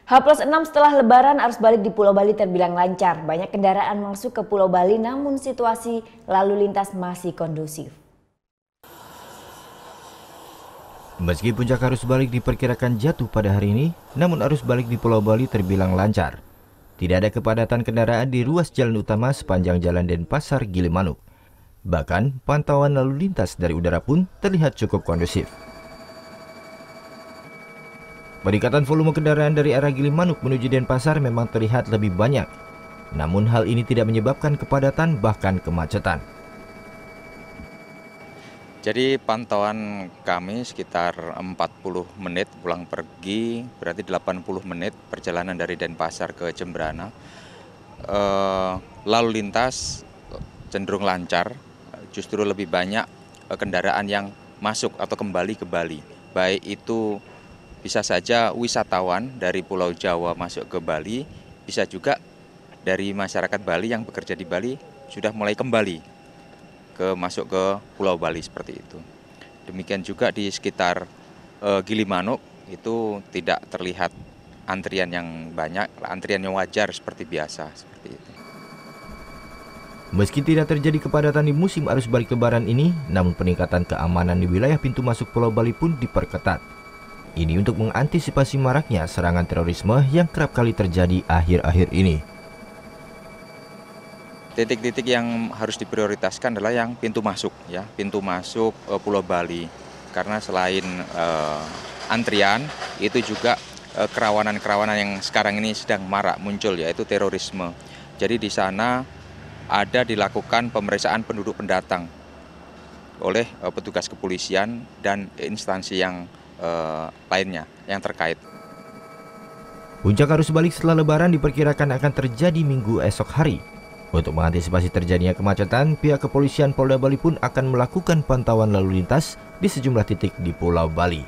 H+6 setelah Lebaran, arus balik di Pulau Bali terbilang lancar. Banyak kendaraan masuk ke Pulau Bali, namun situasi lalu lintas masih kondusif. Meski puncak arus balik diperkirakan jatuh pada hari ini, namun arus balik di Pulau Bali terbilang lancar. Tidak ada kepadatan kendaraan di ruas jalan utama sepanjang Jalan Denpasar Gilimanuk. Bahkan, pantauan lalu lintas dari udara pun terlihat cukup kondusif. Peningkatan volume kendaraan dari arah Gilimanuk menuju Denpasar memang terlihat lebih banyak. Namun hal ini tidak menyebabkan kepadatan bahkan kemacetan. Jadi pantauan kami sekitar 40 menit pulang pergi, berarti 80 menit perjalanan dari Denpasar ke Jembrana. Lalu lintas cenderung lancar, justru lebih banyak kendaraan yang masuk atau kembali ke Bali. Baik itu bisa saja wisatawan dari Pulau Jawa masuk ke Bali, bisa juga dari masyarakat Bali yang bekerja di Bali sudah mulai kembali masuk ke Pulau Bali seperti itu. Demikian juga di sekitar Gilimanuk itu tidak terlihat antrian yang banyak, antrian yang wajar seperti biasa seperti itu. Meski tidak terjadi kepadatan di musim arus balik Lebaran ini, namun peningkatan keamanan di wilayah pintu masuk Pulau Bali pun diperketat. Ini untuk mengantisipasi maraknya serangan terorisme yang kerap kali terjadi akhir-akhir ini. Titik-titik yang harus diprioritaskan adalah yang pintu masuk, ya, pintu masuk Pulau Bali. Karena selain antrian, itu juga kerawanan-kerawanan yang sekarang ini sedang marak muncul, yaitu terorisme. Jadi di sana ada dilakukan pemeriksaan penduduk pendatang oleh petugas kepolisian dan instansi yang lainnya yang terkait. Puncak arus balik setelah Lebaran diperkirakan akan terjadi Minggu esok hari. Untuk mengantisipasi terjadinya kemacetan, pihak kepolisian Polda Bali pun akan melakukan pantauan lalu lintas di sejumlah titik di Pulau Bali.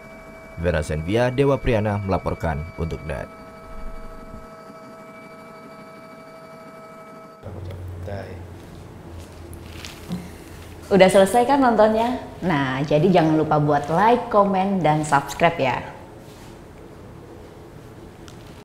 Vera Senvia, Dewa Priana melaporkan untuk NET. Udah selesai kan nontonnya? Nah, jadi jangan lupa buat like, komen, dan subscribe ya.